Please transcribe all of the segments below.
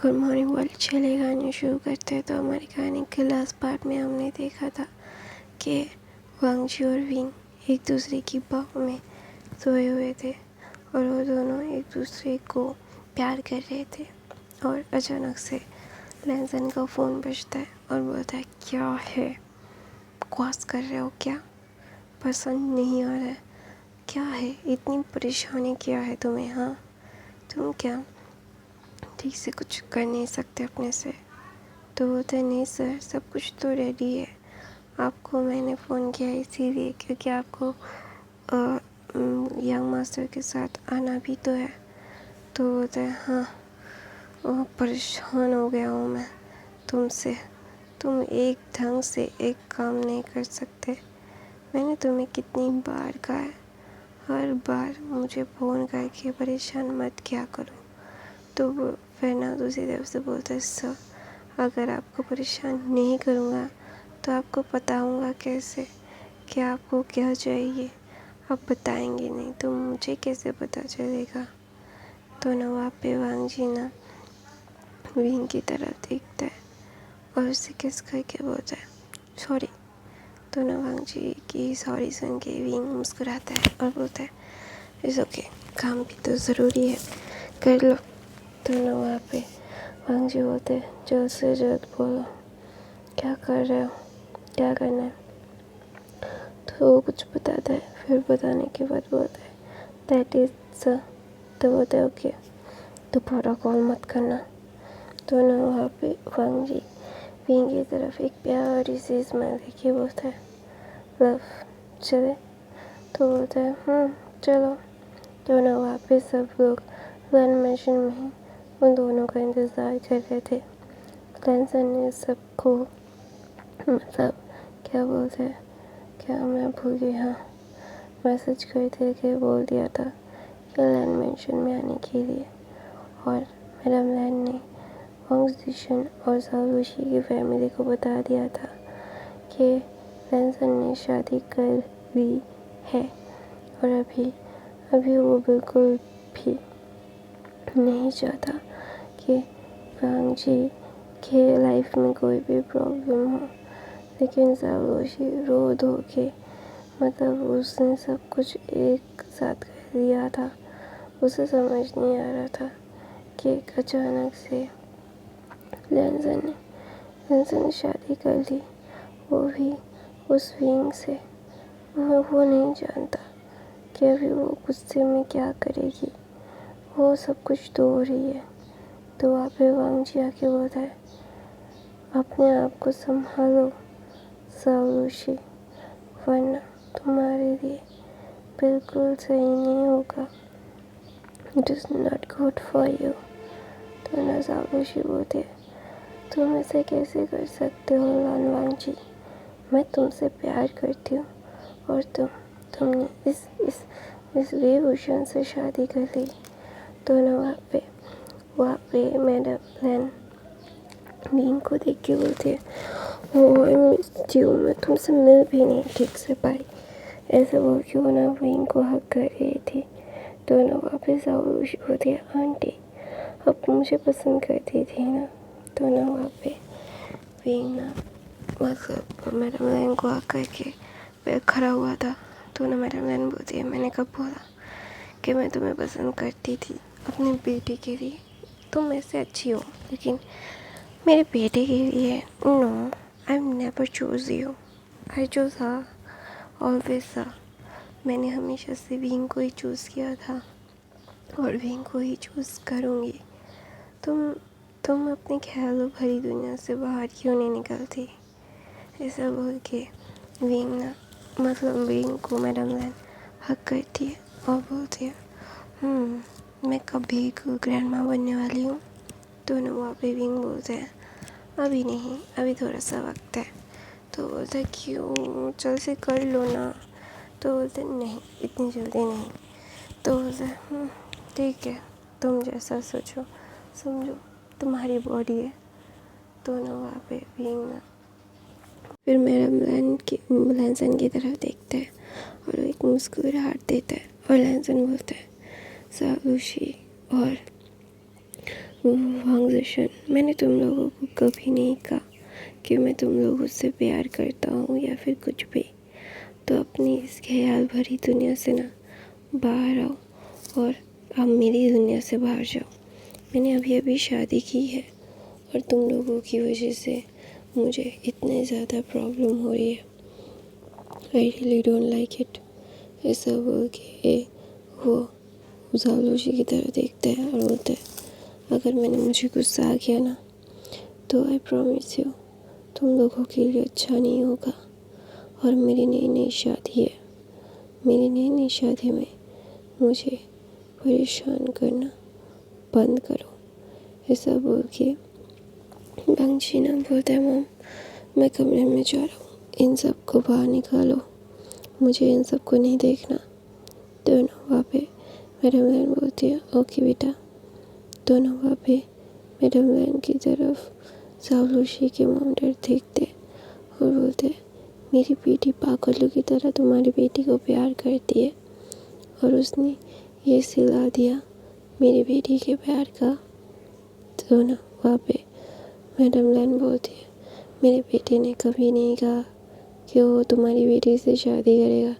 Good morning world चले गाने शुरू करते हैं। तो हमारे गाने के लास्ट पार्ट में हमने देखा था कि वांगजी और विंग एक दूसरे की बाहों में सोए हुए थे और वो दोनों एक दूसरे को प्यार कर रहे थे। और अचानक से लैंसन का फ़ोन बजता है और बोलता है, क्या है, बकवास कर रहे हो क्या, पसंद नहीं आ रहा है, क्या है, इतनी परेशानी क्या है तुम्हें, हाँ तुम क्या ठीक से कुछ कर नहीं सकते अपने से। तो बोलते हैं, नहीं सर, सब कुछ तो रेडी है, आपको मैंने फ़ोन किया इसीलिए क्योंकि आपको यंग मास्टर के साथ आना भी तो है। तो बोलते हैं, हाँ परेशान हो गया हूँ मैं तुमसे, तुम एक ढंग से एक काम नहीं कर सकते। मैंने तुम्हें कितनी बार कहा है, हर बार मुझे फ़ोन करके परेशान मत किया करो। तो वो फिर ना दूसरी तरफ से बोलता है, सर अगर आपको परेशान नहीं करूँगा तो आपको बताऊँगा कैसे कि आपको क्या चाहिए। आप बताएंगे नहीं तो मुझे कैसे पता चलेगा। तो ना वहाँ पे वांगजी ना विंग की तरफ देखता है और उसे किस करके बोलता है, सॉरी। तो ना वांगजी की सॉरी सुन के विंग मुस्कुराता है और बोलता है, इट्स ओके, काम भी तो ज़रूरी है, कर लो। तो ना वहाँ पे वांगजी बोलते हैं, जल्द से जल्द बोलो क्या कर रहे हो, क्या करना है। तो वो कुछ बताता है, फिर बताने के बाद बोलता है, दैट इज़ सर। तो बोलता है, ओके दोबारा कॉल मत करना। तो ना वहाँ पे वांगजी विंग की तरफ एक प्यारी सी स्माइल देखिए बोलता है, लव चले। तो बोलता है, चलो। तो ना वहाँ पे सब लोग लन मैंशन में ही उन दोनों का इंतज़ार कर रहे थे। लैंसन ने सबको मतलब क्या बोलते हैं, क्या मैं भूल गई, हाँ मैसेज करते के बोल दिया था कि लैंड मेंशन में आने के लिए। और मैडम लैंड ने वांग जिशन और सालुशी की फैमिली को बता दिया था कि लैंसन ने शादी कर ली है और अभी वो बिल्कुल भी नहीं चाहता कि वांगजी के लाइफ में कोई भी प्रॉब्लम हो। लेकिन सालुशी रो धो के मतलब उसने सब कुछ एक साथ कर दिया था। उसे समझ नहीं आ रहा था कि अचानक से लैंसन ने शादी कर ली, वो भी उस विंग से। वो नहीं जानता कि अभी वो गुस्से में क्या करेगी, वो सब कुछ तो हो रही है। तो वहाँ पे वांगजी आके बोलता है, अपने आप को संभालो सालुशी, वरना तुम्हारे लिए बिल्कुल सही नहीं होगा, it is not good for you. तो ना सालुशी बोलते, तुम ऐसे कैसे कर सकते हो लान वांगजी, मैं तुमसे प्यार करती हूँ और तुमने इस वेभूषण से शादी कर ली। तो ना वहाँ पे मैडम लैन विंग को देख के बोलते हैं, आई मिस्ड यू, मैं तुमसे मिल भी नहीं ठीक से पाई। ऐसे बोल के वो ना विंग को हक कर रही थी। तो ना वापस सालुशी होती है, आंटी आप मुझे पसंद करती थी ना। तो ना वहाँ पे विंग ना मतलब मैडम लैन को हक करके फिर खड़ा हुआ था। तो ना मैडम लैन बोलती है, मैंने कब बोला कि मैं तुम्हें पसंद करती थी अपनी बेटी के लिए, तुम ऐसे अच्छी हो लेकिन मेरे बेटे के लिए no, I never choose you, I choose her, always her. मैंने हमेशा से विंग को ही चूज़ किया था और विंग को ही चूज़ करूँगी। तुम अपनी ख्यालों भरी दुनिया से बाहर क्यों नहीं निकलती। ऐसा बोल के विंग ना मतलब विंग को मैडम लैन हक करती है और बोलती है, मैं कभी एक ग्रैंड माँ बनने वाली हूँ। दोनों वहाँ पे विंग बोलते हैं, अभी नहीं, अभी थोड़ा सा वक्त है। तो बोलता है, क्यों, जल्द से कर लो ना। तो बोलते नहीं, इतनी जल्दी नहीं। तो बोलता है, ठीक है, तुम जैसा सोचो समझो, तुम्हारी बॉडी है। दोनों वहाँ पे विंग ना फिर मैडम लैंसन की तरफ देखता है और एक मुस्कुराहट देता है और लैंसन बोलता है, सालुशी और वांग जिशन, मैंने तुम लोगों को कभी नहीं कहा कि मैं तुम लोगों से प्यार करता हूँ या फिर कुछ भी। तो अपनी इस ख्याल भरी दुनिया से ना बाहर आओ और अब मेरी दुनिया से बाहर जाओ। मैंने अभी अभी शादी की है और तुम लोगों की वजह से मुझे इतने ज़्यादा प्रॉब्लम हो रही है। आई रियली डोंट लाइक इट। ऐसा बोल के वो जालूसी की तरह देखता है और बोलता है, अगर मैंने मुझे गुस्सा आ गया ना तो आई प्रॉमिस यू तुम लोगों के लिए अच्छा नहीं होगा। और मेरी नई नई शादी है, मेरी नई नई शादी में मुझे परेशान करना बंद करो। ऐसा बोल के बंशीना बोलता है, मॉम मैं कमरे में जा रहा हूँ, इन सब को बाहर निकालो, मुझे इन सब को नहीं देखना। दोनों वहाँ पे मैडम लैन बोलती है, ओके बेटा। दोनों वहाँ पे मैडम लैन की तरफ जालूसी के मॉम डैड देखते और बोलते, मेरी बेटी पागलों की तरह तुम्हारी बेटी को प्यार करती है और उसने ये सिला दिया मेरी बेटी के प्यार का। तो ना वहाँ पे मैडम लैन बोलती है, मेरे बेटे ने कभी नहीं कहा कि वो तुम्हारी बेटी से शादी करेगा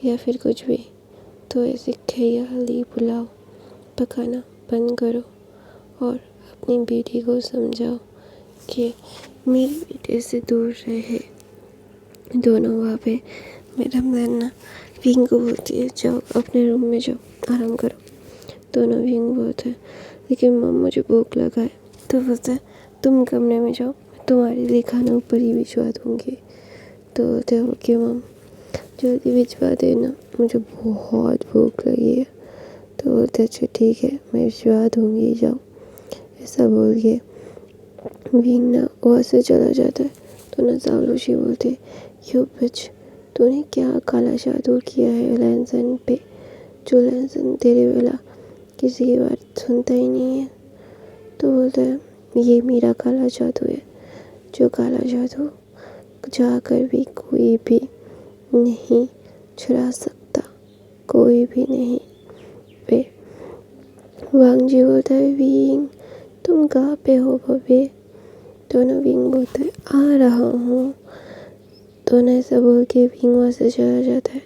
या फिर कुछ भी। तो ऐसे ख्याली पुलाव पकाना बंद करो और अपनी बेटी को समझाओ कि मेरे बेटे से दूर रहे। दोनों वहाँ पे मैडम लैन ना विंग को बोलती है, जाओ अपने रूम में जाओ, आराम करो। दोनों विंग बोलते हैं, लेकिन मम मुझे भूख लगा है। तो बोलता है, तुम कमरे में जाओ, मैं तुम्हारे लिए खाना ऊपर ही भिजवा दूँगी। तो बोलते हैं, ओके मम जल्दी भिजवा देना, मुझे बहुत भूख लगी है। तो बोलते, अच्छा ठीक है मैं भिजवा दूँगी, जाओ। ऐसा बोल के विंग ना वहाँ से चला जाता है। तो ना जालूसी बोलते, यो बिच तूने क्या काला जादू किया है लैंसन पे, जो लैंसन तेरे वाला किसी की बात सुनता ही नहीं है। तो बोलता है, ये मेरा काला जादू है, जो काला जादू जाकर भी कोई भी नहीं चुरा सकता, कोई भी नहीं। वे वांग जी बोलता है, विंग तुम कहाँ पे हो बबे। दोनों विंग बोलता है, आ रहा हूँ। दोनों ऐसा बोल के विंग वहाँ से चला जाता है।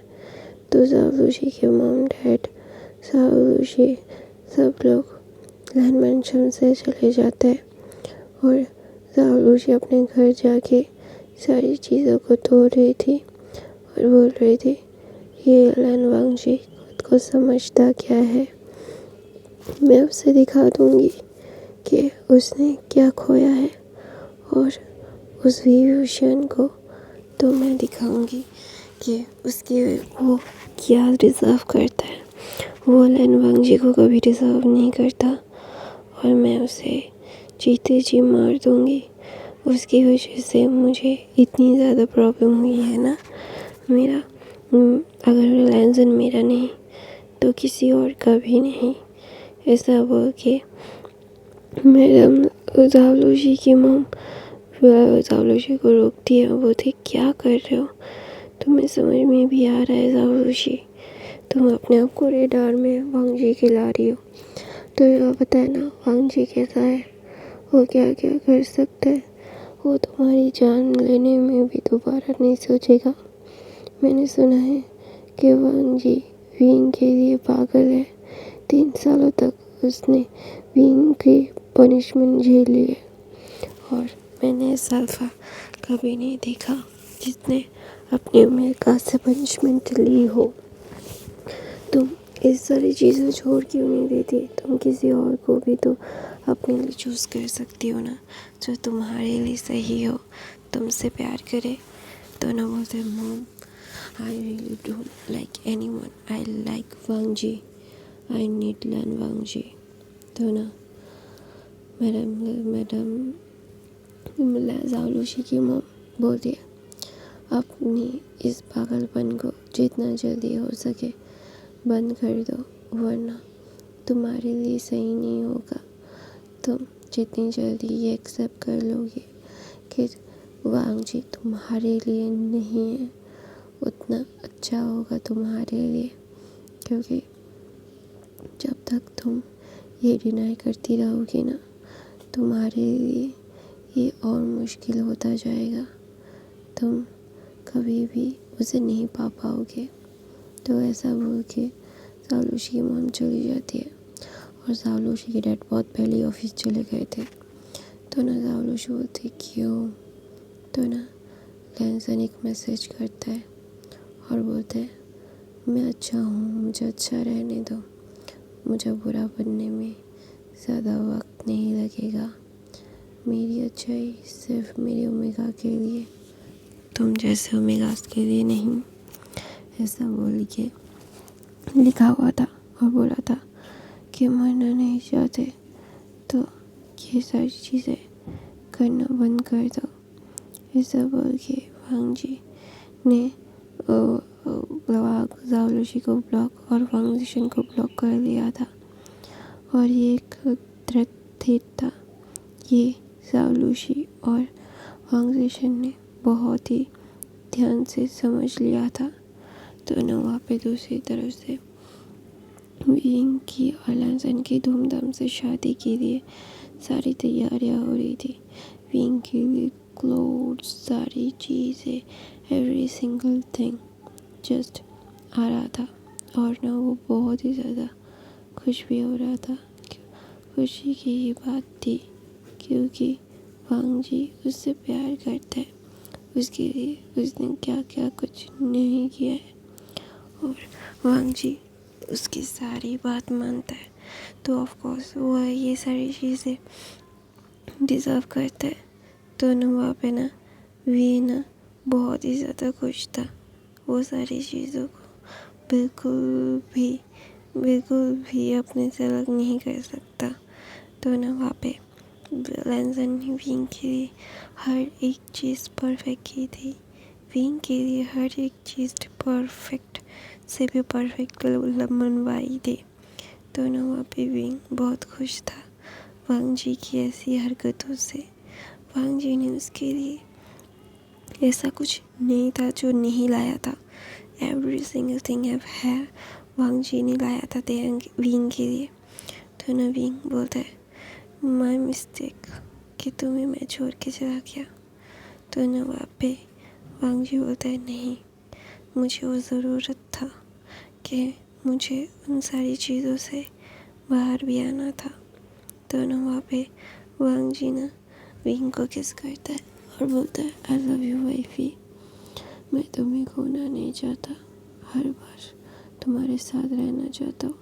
तो जालूसी के मॉम डैड जालूसी सब लोग लैन मैंशन से चले जाते हैं और जालूसी अपने घर जाके सारी चीज़ों को तोड़ रही थी और बोल रही थी, ये लैन वांग जी खुद को समझता क्या है, मैं उसे दिखा दूँगी कि उसने क्या खोया है और उस विभूषण को तो मैं दिखाऊंगी कि उसकी वो क्या डिज़र्व करता है। वो लैन वांग जी को कभी डिज़र्व नहीं करता और मैं उसे जीते जी मार दूँगी। उसकी वजह से मुझे इतनी ज़्यादा प्रॉब्लम हुई है ना। मेरा अगर लैंसन मेरा नहीं तो किसी और का भी नहीं। ऐसा बोल के मैडम जालूसी की मॉम जालूसी को रोकती है। बोलती, क्या कर रहे हो, तुम्हें समझ में भी आ रहा है जालूसी, तुम अपने आप को रेडार में वांग जी खिला रही हो। तो ये बताए ना वांग जी कैसा है, वो क्या क्या कर सकता है, वो तुम्हारी जान लेने में भी दोबारा नहीं सोचेगा। मैंने सुना है कि वांग जी विंग के लिए पागल है। 3 सालों तक उसने विंग की पनिशमेंट झेल ली है और मैंने अल्फा कभी नहीं देखा जिसने अपनी अमेरिका से पनिशमेंट ली हो। तुम इस सारी चीज़ें छोड़ क्यों नहीं देती, तुम किसी और को भी तो अपने लिए चूज़ कर सकती हो ना, जो तुम्हारे लिए सही हो, तुमसे प्यार करे। तो ना बोलते, mom I really don't like anyone, I like Wang Ji, I need learn Wang Ji. तो ना मैडम जालूसी की मॉम बोलती है, अपनी इस पागलपन को जितना जल्दी हो सके बंद कर दो, वरना तुम्हारे लिए सही नहीं होगा। तुम जितनी जल्दी ये एक्सेप्ट कर लोगे कि वांग जी तुम्हारे लिए नहीं है, उतना अच्छा होगा तुम्हारे लिए। क्योंकि जब तक तुम ये डिनाई करती रहोगी ना तुम्हारे लिए ये और मुश्किल होता जाएगा, तुम कभी भी उसे नहीं पा पाओगे। तो ऐसा बोल के सालूशी की मॉम चली जाती है और सालूशी के डैड बहुत पहले ऑफिस चले गए थे। तो ना सालूशी बोलती क्यों, तो ना लैंसन एक मैसेज करता है और बोलता है मैं अच्छा हूँ, मुझे अच्छा रहने दो, मुझे बुरा बनने में ज़्यादा वक्त नहीं लगेगा, मेरी अच्छाई सिर्फ मेरे ओमेगा के लिए, तुम जैसे ओमेगास के लिए नहीं, ऐसा बोल के लिखा हुआ था और बोला था कि मरना नहीं चाहते तो ये सारी चीज़ें करना बंद कर दो। ऐसा बोल के वांग जी ने सालूशी को ब्लॉक और वांग जिशन को ब्लॉक कर दिया था और ये एक थ्रेट था। ये सालूशी और वांग जिशन ने बहुत ही ध्यान से समझ लिया था। तो ना वहाँ पे दूसरी तरफ से विंग की और लैंसन की धूमधाम से शादी के लिए सारी तैयारियां हो रही थी। विंग के लिए क्लोथ्स, सारी चीज़ें, एवरी सिंगल थिंग जस्ट आ रहा था और ना वो बहुत ही ज़्यादा खुश भी हो रहा था। खुशी की ही बात थी क्योंकि वांग जी उससे प्यार करता है, उसके लिए उसने क्या क्या कुछ नहीं किया है और वांग जी उसकी सारी बात मानता है। तो ऑफ कोर्स वो ये सारी चीज़ें डिज़र्व करता है। तो ना वहाँ पे ना वी ना बहुत ही ज़्यादा खुश था, वो सारी चीज़ों को बिल्कुल भी अपने से अलग नहीं कर सकता। तो ना वहाँ पे लैंसन ने विंग के लिए हर एक चीज़ परफेक्ट की थी, विंग के लिए हर एक चीज़ परफेक्ट से भी परफेक्ट मनवाई थी। तो ना वहाँ पे विंग बहुत खुश था वांग जी की ऐसी हरकतों से। वांग जी ने उसके लिए ऐसा कुछ नहीं था जो नहीं लाया था, एवरी सिंगल थिंग है वांग जी ने लाया था विंग के लिए। तो ना विंग बोलता है माय मिस्टेक कि तुम्हें मैं छोड़ के चला गया। तो ना वहाँ पे वांग जी बोलता है नहीं, मुझे वो ज़रूरत था कि मुझे उन सारी चीज़ों से बाहर भी आना था। तो ना वहाँ पे वांग जी ना विंग को किस करता है और बोलता है आई लव यू वाइफी, मैं तुम्हें खोना नहीं चाहता, हर बार तुम्हारे साथ रहना चाहता हूँ,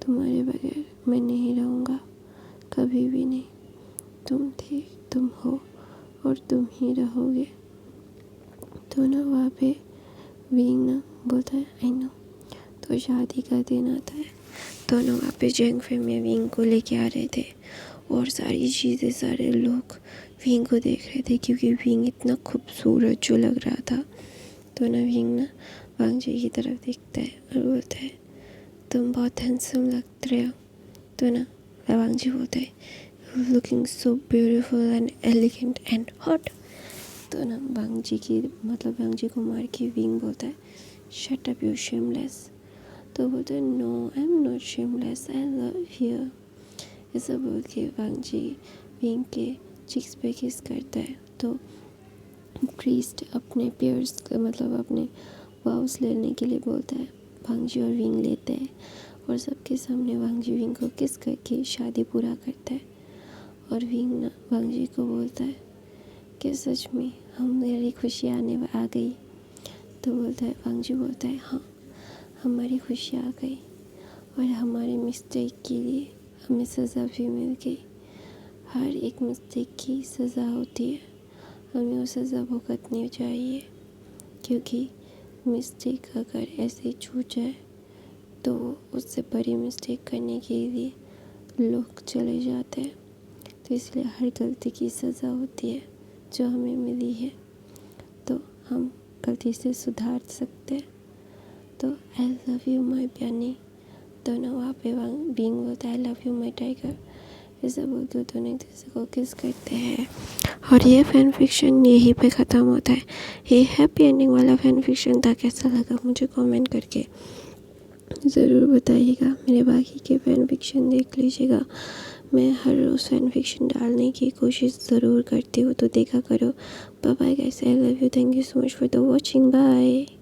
तुम्हारे बगैर मैं नहीं रहूँगा, कभी भी नहीं, तुम थे, तुम हो और तुम ही रहोगे। तो ना वहाँ पे विंग ना बोलता है आई नो। तो शादी का दिन आता है। तो ना वहाँ पे जंग में विंग को लेके आ रहे थे और सारी चीज़ें, सारे लोग विंग को देख रहे थे क्योंकि विंग इतना खूबसूरत जो लग रहा था। तो ना विंग ना वांग जी की तरफ देखता है और बोलता है तुम बहुत हैंडसम लग रहे हो। तो ना वांग जी बोलता है looking so beautiful and elegant and hot. तो ना वांग जी को मार के विंग बोलता है शट अप यू शेमलेस। तो बोलते हैं no I am not shameless, I love you. ऐसा बोल के वांग जी विंग के चिक्स पे किस करता है। तो प्रीस्ट अपने पेयर्स अपने वाउस लेने के लिए बोलता है, वांग जी और विंग लेते हैं और सबके सामने वांग जी विंग को किस करके शादी पूरा करता है। और विंग ना वांग जी को बोलता है कि सच में हमारी खुशी आ गई। तो बोलता है वांग जी बोलता है हाँ, हमारी खुशी आ गई और हमारे मिस्टेक के लिए हमें सज़ा भी मिल गई। हर एक मिस्टेक की सज़ा होती है, हमें वो सज़ा भुगतनी चाहिए क्योंकि मिस्टेक अगर ऐसे छूट जाए तो उससे बड़ी मिस्टेक करने के लिए लोग चले जाते हैं। तो इसलिए हर गलती की सज़ा होती है जो हमें मिली है, तो हम गलती से सुधार सकते हैं। तो आई लव यू माई प्यानी। दोनों वहाँ पे बीइंग बोलता है आई लव यू माई टाइगर। ऐसा बोलते दोनों एक दूसरे को किस करते हैं और ये फैन फिक्शन यहीं पे ख़त्म होता है। ये हैप्पी एंडिंग वाला फैन फिक्शन था, कैसा लगा मुझे कमेंट करके ज़रूर बताइएगा। मेरे बाकी के फैन फिक्शन देख लीजिएगा। मैं हर रोज़ फैन फिक्शन डालने की कोशिश ज़रूर करती हूँ, तो देखा करो। Bye bye guys, I love you, thank you so much for the watching, bye.